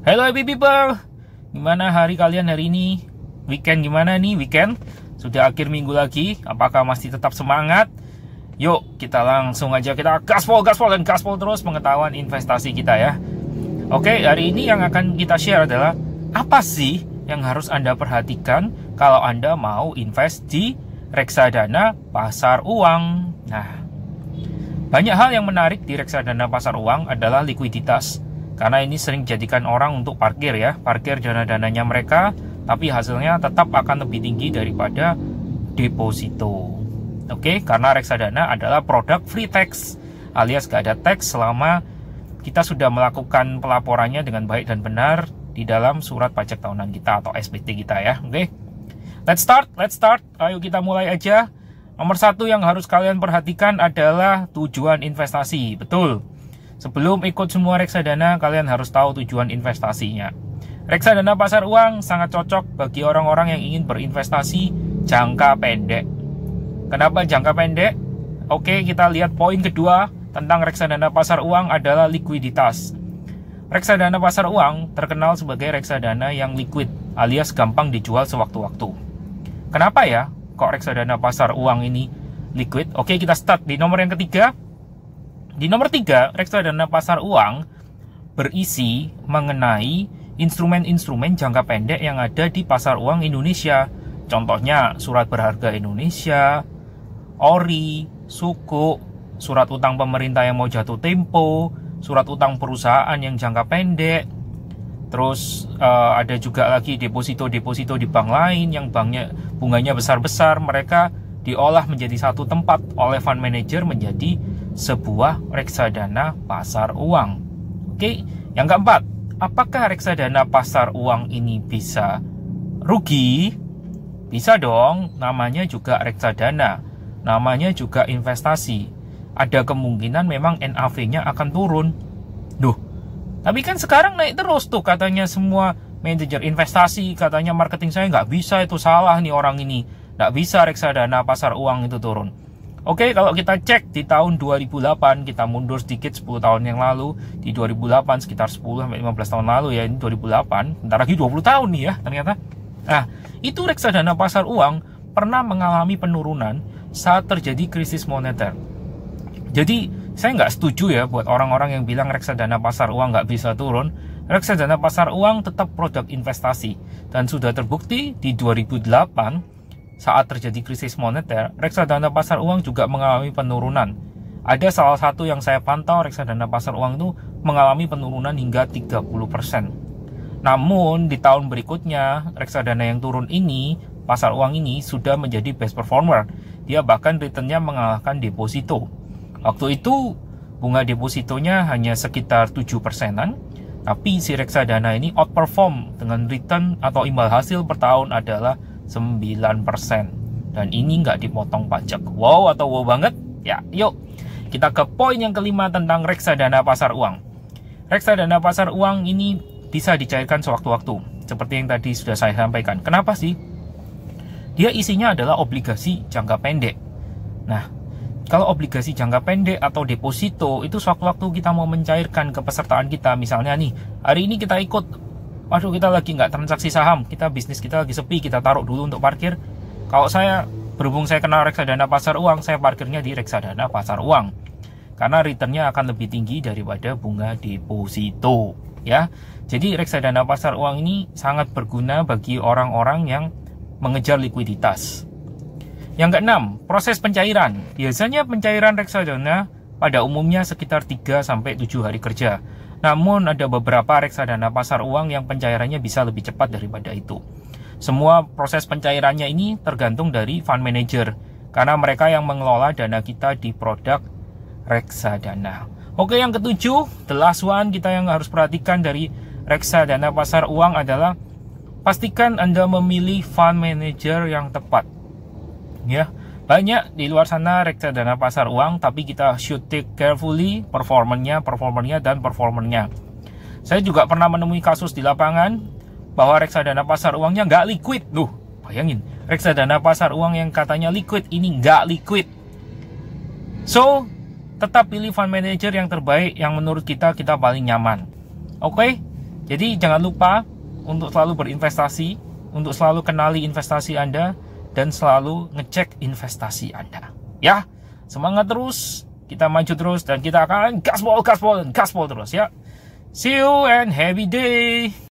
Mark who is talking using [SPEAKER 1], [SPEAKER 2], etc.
[SPEAKER 1] Hello happy people, gimana hari kalian hari ini? Weekend gimana nih weekend? Sudah akhir minggu lagi, apakah masih tetap semangat? Yuk kita langsung aja kita gaspol terus pengetahuan investasi kita ya. Oke, hari ini yang akan kita share adalah apa sih yang harus Anda perhatikan kalau Anda mau invest di reksadana pasar uang. Nah, banyak hal yang menarik di reksadana pasar uang adalah likuiditas. Karena ini sering dijadikan orang untuk parkir ya, parkir dana-dananya mereka, tapi hasilnya tetap akan lebih tinggi daripada deposito. Oke, karena reksadana adalah produk free tax, alias gak ada tax selama kita sudah melakukan pelaporannya dengan baik dan benar di dalam surat pajak tahunan kita atau SPT kita ya. Oke, let's start. Ayo kita mulai aja. Nomor satu yang harus kalian perhatikan adalah tujuan investasi. Betul. Sebelum ikut semua reksadana, kalian harus tahu tujuan investasinya. Reksadana pasar uang sangat cocok bagi orang-orang yang ingin berinvestasi jangka pendek. Kenapa jangka pendek? Oke, kita lihat poin kedua tentang reksadana pasar uang adalah likuiditas. Reksadana pasar uang terkenal sebagai reksadana yang liquid, alias gampang dijual sewaktu-waktu. Kenapa ya kok reksadana pasar uang ini liquid? Oke, kita start di nomor yang ketiga. Di nomor 3, reksadana pasar uang berisi mengenai instrumen-instrumen jangka pendek yang ada di pasar uang Indonesia. Contohnya surat berharga Indonesia, ORI, Sukuk, surat utang pemerintah yang mau jatuh tempo, surat utang perusahaan yang jangka pendek. Terus ada juga lagi deposito-deposito di bank lain yang banknya bunganya besar-besar. Mereka diolah menjadi satu tempat oleh fund manager menjadi sebuah reksadana pasar uang. Oke, yang keempat, apakah reksadana pasar uang ini bisa rugi? Bisa dong, namanya juga reksadana, namanya juga investasi. Ada kemungkinan memang NAV-nya akan turun. Duh, tapi kan sekarang naik terus tuh katanya semua manajer investasi, katanya marketing saya nggak bisa, itu salah nih orang ini. Nggak bisa reksadana pasar uang itu turun. Oke, kalau kita cek di tahun 2008, kita mundur sedikit 10 tahun yang lalu, di 2008 sekitar 10-15 tahun lalu ya, ini 2008, bentar lagi 20 tahun nih ya ternyata. Nah, itu reksadana pasar uang pernah mengalami penurunan saat terjadi krisis moneter. Jadi, saya nggak setuju ya buat orang-orang yang bilang reksadana pasar uang nggak bisa turun. Reksadana pasar uang tetap produk investasi, dan sudah terbukti di 2008, saat terjadi krisis moneter, reksadana pasar uang juga mengalami penurunan. Ada salah satu yang saya pantau, reksadana pasar uang itu mengalami penurunan hingga 30%. Namun, di tahun berikutnya, reksadana yang turun ini, pasar uang ini, sudah menjadi best performer. Dia bahkan returnnya mengalahkan deposito. Waktu itu, bunga depositonya hanya sekitar 7%-an, tapi si reksadana ini outperform dengan return atau imbal hasil per tahun adalah 9%, dan ini nggak dipotong pajak. Wow atau wow banget ya. Yuk kita ke poin yang kelima tentang reksadana pasar uang. Reksadana pasar uang ini bisa dicairkan sewaktu-waktu seperti yang tadi sudah saya sampaikan. Kenapa sih? Dia isinya adalah obligasi jangka pendek. Nah, kalau obligasi jangka pendek atau deposito itu sewaktu-waktu kita mau mencairkan kepesertaan kita, misalnya nih hari ini kita ikut, waduh kita lagi nggak transaksi saham, kita bisnis kita lagi sepi, kita taruh dulu untuk parkir. Kalau saya, berhubung saya kenal reksadana pasar uang, saya parkirnya di reksadana pasar uang. Karena returnnya akan lebih tinggi daripada bunga deposito. Ya, jadi reksadana pasar uang ini sangat berguna bagi orang-orang yang mengejar likuiditas. Yang keenam, proses pencairan. Biasanya pencairan reksadana pada umumnya sekitar 3-7 hari kerja. Namun ada beberapa reksadana pasar uang yang pencairannya bisa lebih cepat daripada itu. Semua proses pencairannya ini tergantung dari fund manager, karena mereka yang mengelola dana kita di produk reksadana. Oke, yang ketujuh, the last one kita yang harus perhatikan dari reksadana pasar uang adalah pastikan Anda memilih fund manager yang tepat. Ya, banyak di luar sana reksadana pasar uang, tapi kita should take carefully performanya. Saya juga pernah menemui kasus di lapangan bahwa reksadana pasar uangnya nggak liquid. Duh, bayangin, reksadana pasar uang yang katanya liquid ini nggak liquid. So, tetap pilih fund manager yang terbaik, yang menurut kita paling nyaman. Oke? Jadi jangan lupa untuk selalu berinvestasi, untuk selalu kenali investasi Anda, dan selalu ngecek investasi Anda. Ya, semangat terus, kita maju terus, dan kita akan gaspol terus ya. See you and happy day.